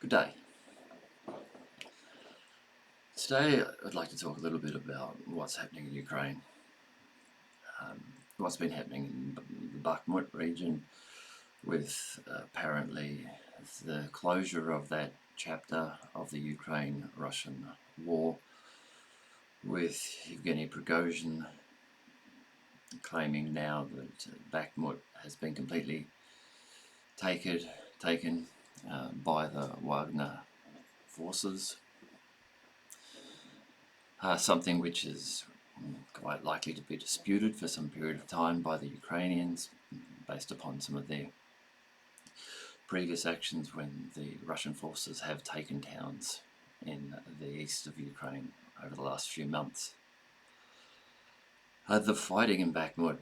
Good day. Today I'd like to talk a little bit about what's happening in Ukraine, what's been happening in the Bakhmut region with apparently the closure of that chapter of the Ukraine-Russian war, with Yevgeny Prigozhin claiming now that Bakhmut has been completely taken by the Wagner forces. Something which is quite likely to be disputed for some period of time by the Ukrainians, based upon some of their previous actions when the Russian forces have taken towns in the east of Ukraine over the last few months. The fighting in Bakhmut,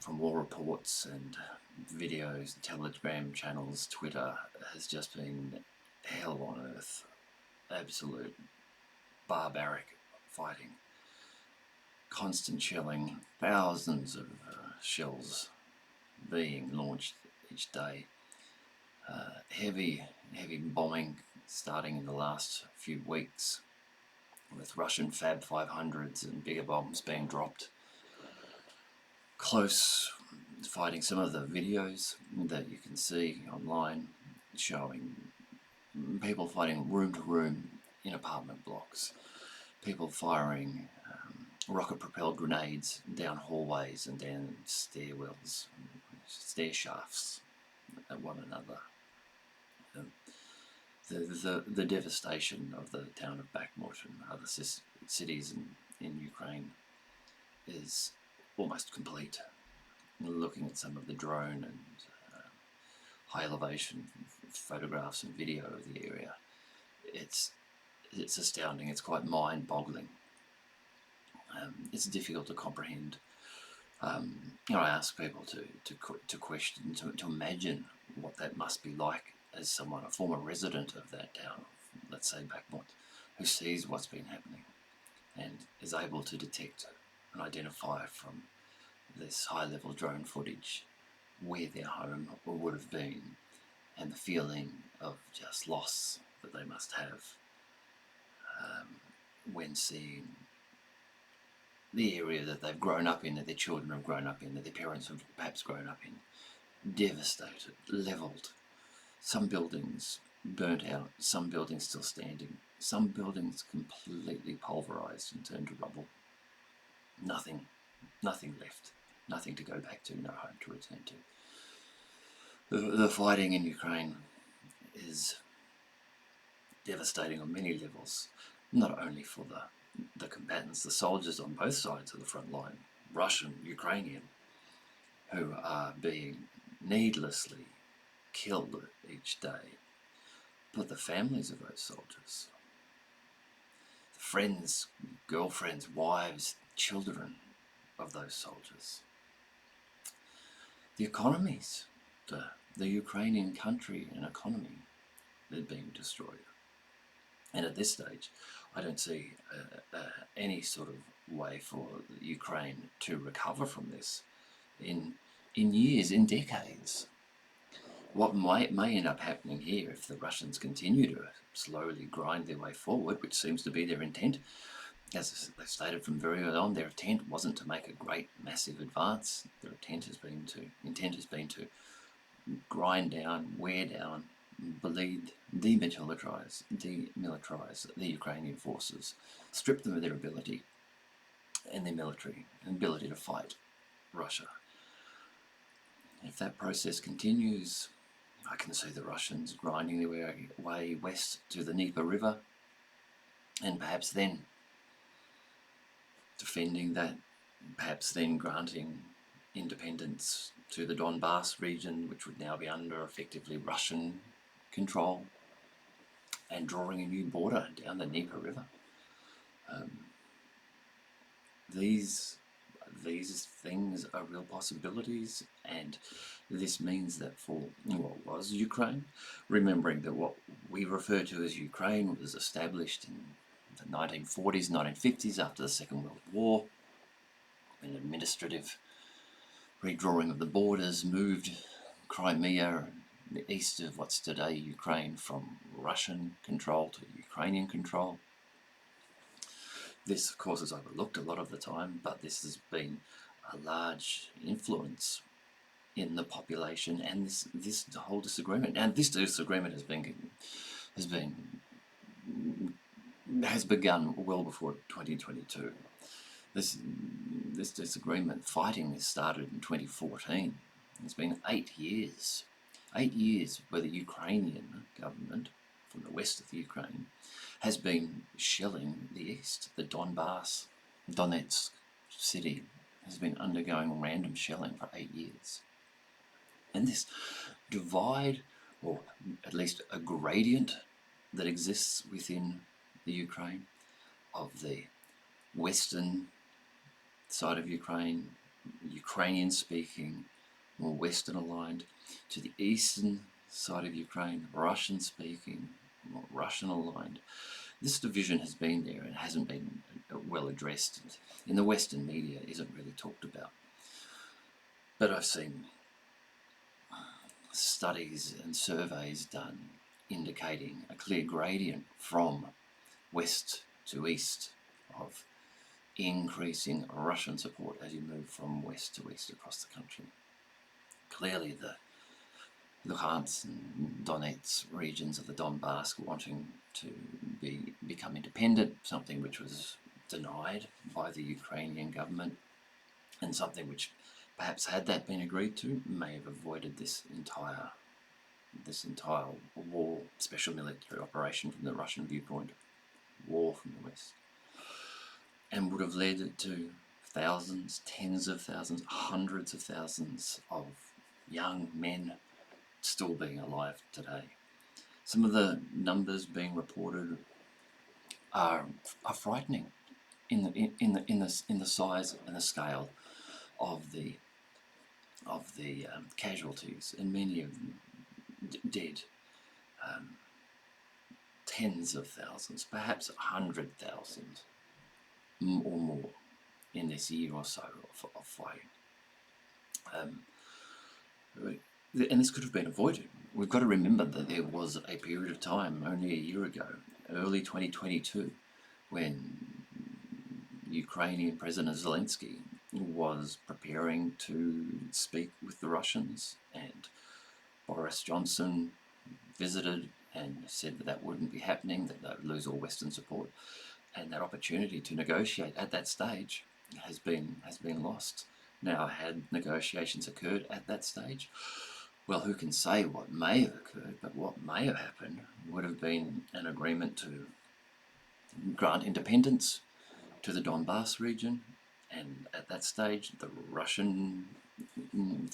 from all reports and videos, Telegram channels, Twitter, has just been hell on earth. Absolute barbaric fighting. Constant shelling, thousands of shells being launched each day. Heavy bombing starting in the last few weeks, with Russian Fab 500s and bigger bombs being dropped. Close fighting. Some of the videos that you can see online showing people fighting room to room in apartment blocks, people firing rocket-propelled grenades down hallways and down stairwells, stair shafts at one another. The devastation of the town of Bakhmut and other cities in Ukraine is almost complete. Looking at some of the drone and high elevation photographs and video of the area, it's astounding. It's quite mind-boggling. It's difficult to comprehend. I ask people to question, to imagine what that must be like as someone, a former resident of that town, let's say Bakhmut, who sees what's been happening and is able to detect and identify from this high-level drone footage where their home would have been, and the feeling of just loss that they must have when seeing the area that they've grown up in, that their children have grown up in, that their parents have perhaps grown up in, devastated, levelled. Some buildings burnt out, some buildings still standing, some buildings completely pulverised and turned to rubble. Nothing left, nothing to go back to, no home to return to. The fighting in Ukraine is devastating on many levels, not only for the combatants, the soldiers on both sides of the front line, Russian, Ukrainian, who are being needlessly killed each day, but the families of those soldiers, the friends, girlfriends, wives, children of those soldiers, the economies, the Ukrainian country and economy, they're being destroyed. And at this stage, I don't see any sort of way for Ukraine to recover from this in years, in decades. What may end up happening here, if the Russians continue to slowly grind their way forward, which seems to be their intent, as they've stated from very early on, their intent wasn't to make a great, massive advance. Their intent has been to grind down, wear down, bleed, demilitarize the Ukrainian forces, strip them of their ability and their military and ability to fight Russia. If that process continues, I can see the Russians grinding their way west to the Dnieper River, and perhaps then defending that, perhaps then granting independence to the Donbass region, which would now be under effectively Russian control, and drawing a new border down the Dnieper River. These things are real possibilities, and this means that for what was Ukraine, remembering that what we refer to as Ukraine was established in the 1940s, 1950s after the Second World War, an administrative redrawing of the borders moved Crimea, the east of what's today Ukraine, from Russian control to Ukrainian control. This, of course, is overlooked a lot of the time, but this has been a large influence in the population, and this whole disagreement, and this disagreement has begun well before 2022. This disagreement, fighting this started in 2014. It's been 8 years. 8 years where the Ukrainian government, from the west of the Ukraine, has been shelling the east. The Donetsk city has been undergoing random shelling for 8 years. And this divide, or at least a gradient that exists within the Ukraine, of the western side of Ukraine, Ukrainian speaking, more Western aligned, to the eastern side of Ukraine, Russian speaking, more Russian aligned. This division has been there and hasn't been well addressed. In the Western media, isn't really talked about. But I've seen studies and surveys done indicating a clear gradient from west to east of increasing Russian support as you move from west to east across the country. Clearly the Luhansk and Donetsk regions of the Donbass wanting to become independent, something which was denied by the Ukrainian government, and something which perhaps, had that been agreed to, may have avoided this entire war, special military operation from the Russian viewpoint, war from the west, and would have led to thousands, tens of thousands, hundreds of thousands of young men still being alive today. Some of the numbers being reported are frightening in the size and the scale of the casualties, and many of them dead. Tens of thousands, perhaps 100,000 or more in this year or so of fighting. And this could have been avoided. We've got to remember that there was a period of time only a year ago, early 2022, when Ukrainian President Zelensky was preparing to speak with the Russians, and Boris Johnson visited and said that that wouldn't be happening, that they would lose all Western support, and that opportunity to negotiate at that stage has been lost. Now, had negotiations occurred at that stage, well, who can say what may have occurred, but what may have happened would have been an agreement to grant independence to the Donbass region, and at that stage the Russian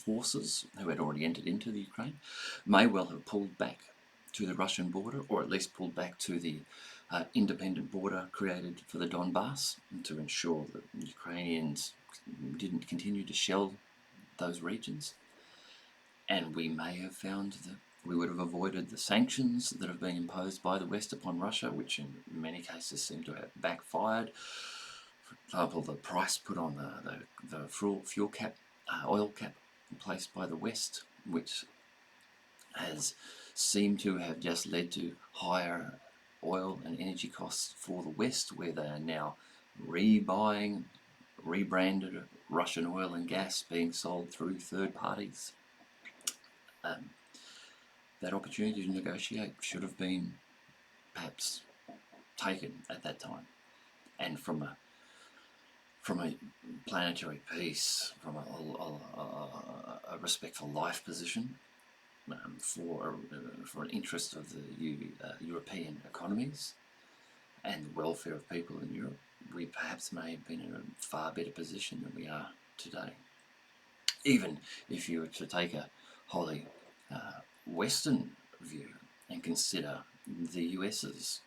forces, who had already entered into the Ukraine, may well have pulled back to the Russian border, or at least pulled back to the independent border created for the Donbass, to ensure that Ukrainians didn't continue to shell those regions. And we may have found that we would have avoided the sanctions that have been imposed by the West upon Russia, which in many cases seem to have backfired. For example, the price put on the fuel cap, oil cap placed by the West, which has seemed to have just led to higher oil and energy costs for the West, where they are now rebuying rebranded Russian oil and gas being sold through third parties. That opportunity to negotiate should have been perhaps taken at that time, and from a planetary peace, from a respect for life position, for an interest of the European economies and the welfare of people in Europe, we perhaps may have been in a far better position than we are today. Even if you were to take a wholly Western view and consider the US's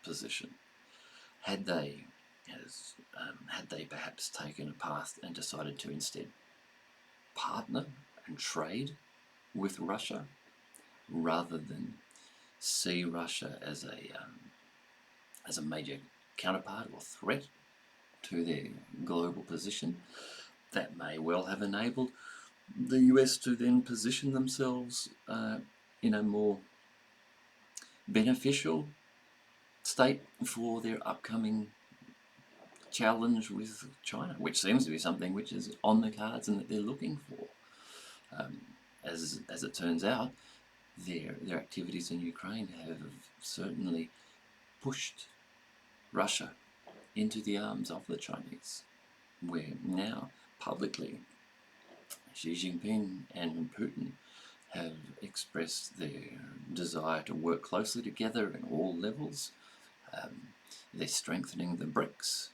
position, had they perhaps taken a path and decided to instead partner and trade with Russia, rather than see Russia as a major counterpart or threat to their global position, that may well have enabled the US to then position themselves in a more beneficial state for their upcoming challenge with China, which seems to be something which is on the cards and that they're looking for. As it turns out, their activities in Ukraine have certainly pushed Russia into the arms of the Chinese, where now publicly Xi Jinping and Putin have expressed their desire to work closely together in all levels. They're strengthening the BRICS.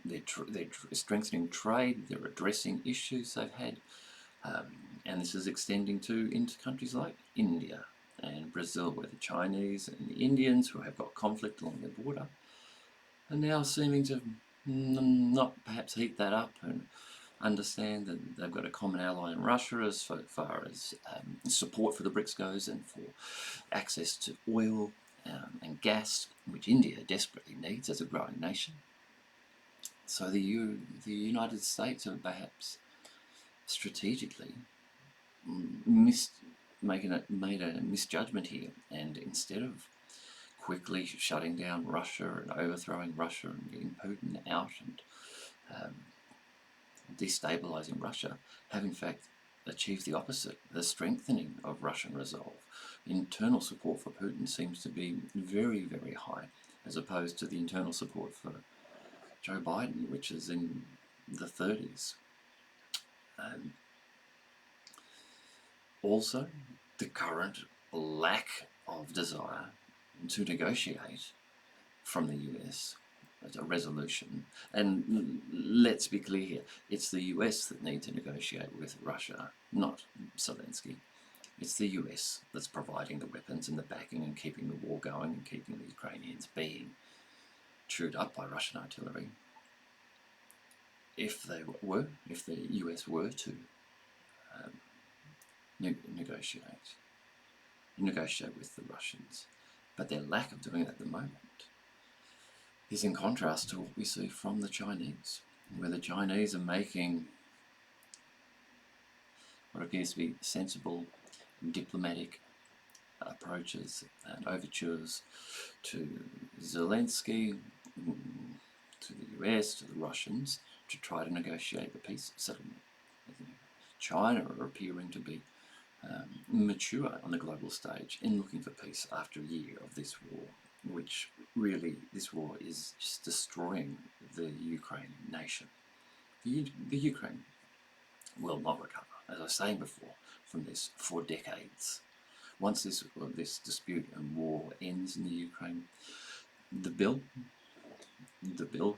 They're strengthening trade. They're addressing issues they've had, and this is extending into countries like India and Brazil, where the Chinese and the Indians, who have got conflict along the border, are now seeming to not perhaps heat that up and understand that they've got a common ally in Russia as far as support for the BRICS goes, and for access to oil and gas, which India desperately needs as a growing nation. So the United States have perhaps strategically made a misjudgment here, and instead of quickly shutting down Russia and overthrowing Russia and getting Putin out and destabilizing Russia, have in fact achieved the opposite, the strengthening of Russian resolve. Internal support for Putin seems to be very, very high, as opposed to the internal support for Joe Biden, which is in the 30s. Also, the current lack of desire to negotiate from the US a resolution. And let's be clear here, it's the US that need to negotiate with Russia, not Zelensky. It's the US that's providing the weapons and the backing and keeping the war going and keeping the Ukrainians being chewed up by Russian artillery. If the US were to negotiate with the Russians, but their lack of doing it at the moment is in contrast to what we see from the Chinese, where the Chinese are making what appears to be sensible diplomatic approaches and overtures to Zelensky, to the US, to the Russians, to try to negotiate the peace settlement. China are appearing to be mature on the global stage in looking for peace after a year of this war, which really, this war is just destroying the Ukrainian nation. The Ukraine will not recover, as I was saying before, from this for decades. Once this dispute and war ends in the Ukraine, the bill,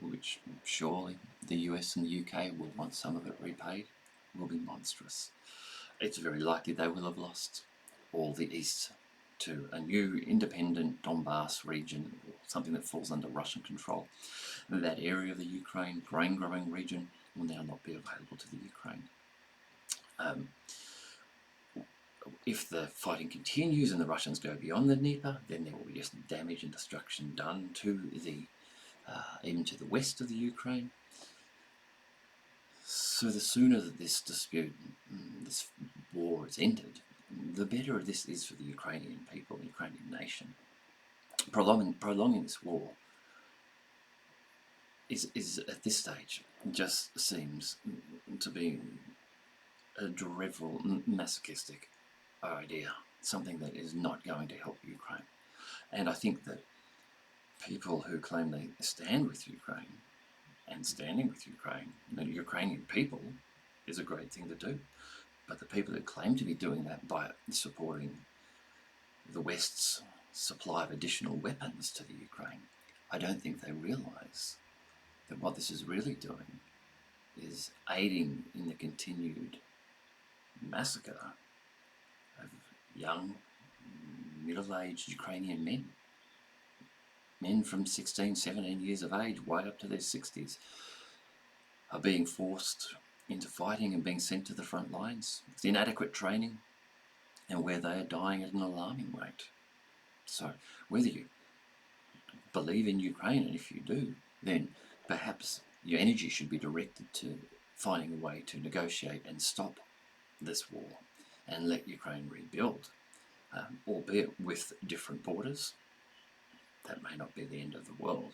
which surely the US and the UK will want some of it repaid, will be monstrous. It's very likely they will have lost all the east to a new independent Donbass region, or something that falls under Russian control. And that area of the Ukraine, grain-growing region, will now not be available to the Ukraine. If the fighting continues and the Russians go beyond the Dnieper, then there will be just damage and destruction done to even to the west of the Ukraine. So the sooner that this dispute, this war is ended, the better this is for the Ukrainian people, the Ukrainian nation. Prolonging this war is at this stage just seems to be a dreadful, masochistic idea, something that is not going to help Ukraine. And I think that people who claim they stand with Ukraine and standing with Ukraine, the Ukrainian people, is a great thing to do. But the people who claim to be doing that by supporting the West's supply of additional weapons to the Ukraine, I don't think they realise that what this is really doing is aiding in the continued massacre of young, middle-aged Ukrainian men. Men from 16, 17 years of age, way up to their 60s, are being forced into fighting and being sent to the front lines with inadequate training, and where they are dying at an alarming rate. So whether you believe in Ukraine, and if you do, then perhaps your energy should be directed to finding a way to negotiate and stop this war and let Ukraine rebuild. albeit with different borders. That may not be the end of the world.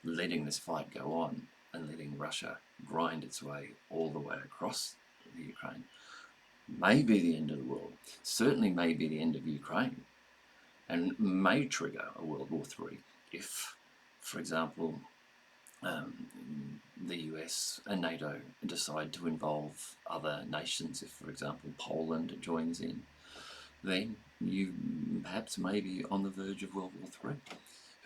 Letting this fight go on and letting Russia grind its way all the way across the Ukraine may be the end of the world. Certainly may be the end of Ukraine, and may trigger a World War III if, for example, the US and NATO decide to involve other nations. If, for example, Poland joins in, then you perhaps may be on the verge of World War III.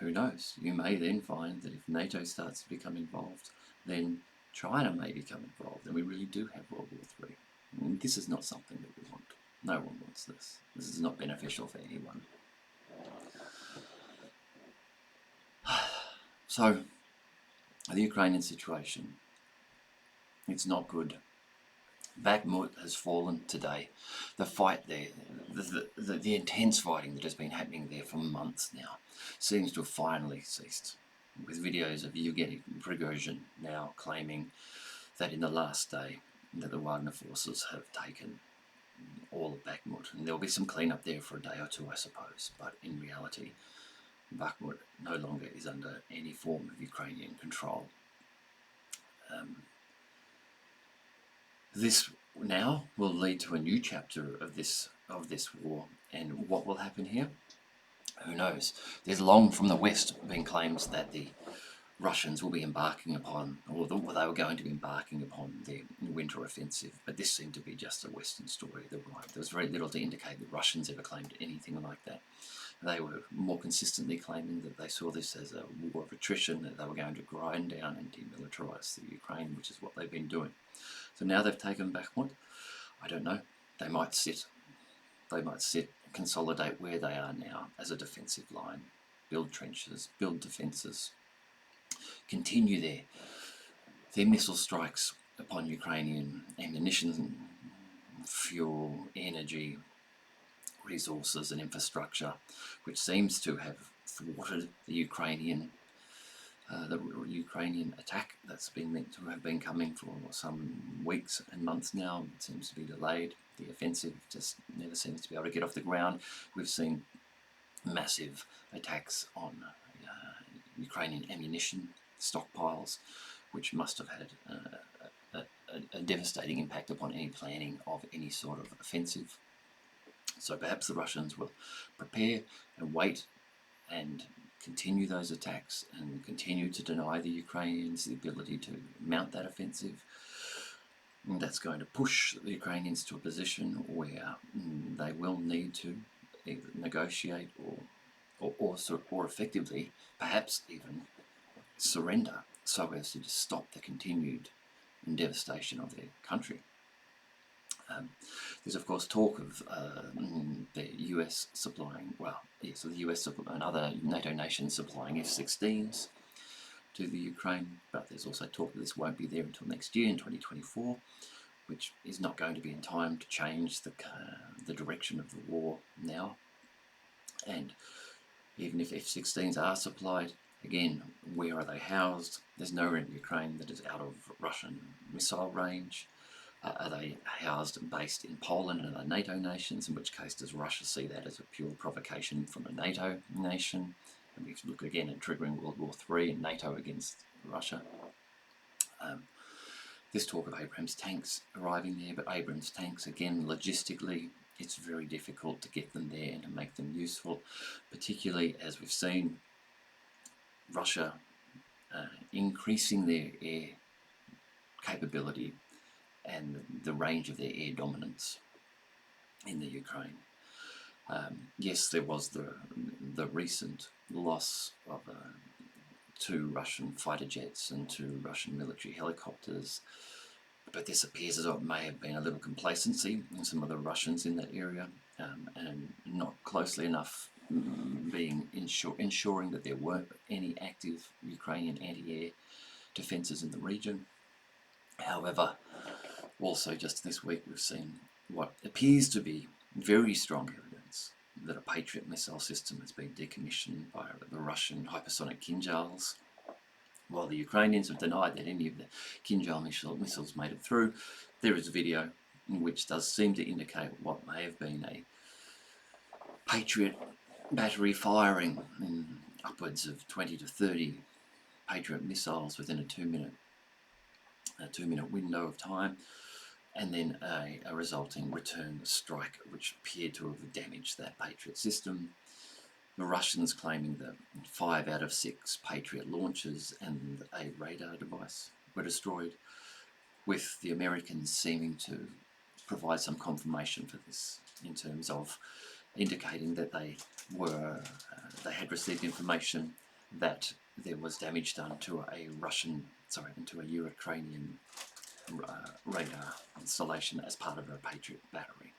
Who knows? You may then find that if NATO starts to become involved, then China may become involved, and we really do have World War III. And this is not something that we want. No one wants this. This is not beneficial for anyone. So, the Ukrainian situation, it's not good. Bakhmut has fallen today. The fight there, the intense fighting that has been happening there for months now, seems to have finally ceased, with videos of Yevgeny Prigozhin now claiming that in the last day that the Wagner forces have taken all of Bakhmut. And there'll be some cleanup there for a day or two, I suppose, but in reality, Bakhmut no longer is under any form of Ukrainian control. This now will lead to a new chapter of this war, and what will happen here? Who knows? There's long from the West been claims that the Russians will be embarking upon, or they were going to be embarking upon their winter offensive, but this seemed to be just a Western story. There was very little to indicate the Russians ever claimed anything like that. They were more consistently claiming that they saw this as a war of attrition, that they were going to grind down and demilitarize the Ukraine, which is what they've been doing. So now they've taken Bakhmut. I don't know. They might sit, consolidate where they are now as a defensive line, build trenches, build defences, continue their missile strikes upon Ukrainian ammunition, fuel, energy, resources and infrastructure, which seems to have thwarted the Ukrainian attack that's been meant to have been coming for some weeks and months now. It seems to be delayed. The offensive just never seems to be able to get off the ground. We've seen massive attacks on Ukrainian ammunition stockpiles, which must have had a devastating impact upon any planning of any sort of offensive. So perhaps the Russians will prepare and wait and continue those attacks and continue to deny the Ukrainians the ability to mount that offensive. And that's going to push the Ukrainians to a position where they will need to either negotiate or effectively, perhaps even surrender, so as to just stop the continued devastation of their country. There's of course talk of the US supplying, so the US and other NATO nations supplying F-16s to the Ukraine, but there's also talk that this won't be there until next year in 2024, which is not going to be in time to change the direction of the war now. And even if F-16s are supplied, again, where are they housed? There's nowhere in Ukraine that is out of Russian missile range. Are they housed and based in Poland and other NATO nations, in which case does Russia see that as a pure provocation from a NATO nation? And we look again at triggering World War III and NATO against Russia. There's talk of Abrams tanks arriving there, but Abrams tanks, again, logistically, it's very difficult to get them there and to make them useful, particularly as we've seen Russia increasing their air capability and the range of their air dominance in the Ukraine. Yes, there was the recent loss of 2 Russian fighter jets and 2 Russian military helicopters, but this appears as though it may have been a little complacency in some of the Russians in that area, and not closely enough ensuring that there weren't any active Ukrainian anti-air defences in the region. However, also just this week we've seen what appears to be very strong evidence that a Patriot missile system has been decommissioned by the Russian hypersonic Kinzhals. While the Ukrainians have denied that any of the Kinzhal missiles made it through, there is a video which does seem to indicate what may have been a Patriot battery firing in upwards of 20 to 30 Patriot missiles within a two-minute window of time, and then a resulting return strike which appeared to have damaged that Patriot system. The Russians claiming that 5 out of 6 Patriot launchers and a radar device were destroyed, with the Americans seeming to provide some confirmation for this in terms of indicating that they had received information that there was damage done to a Ukrainian radar installation as part of a Patriot battery.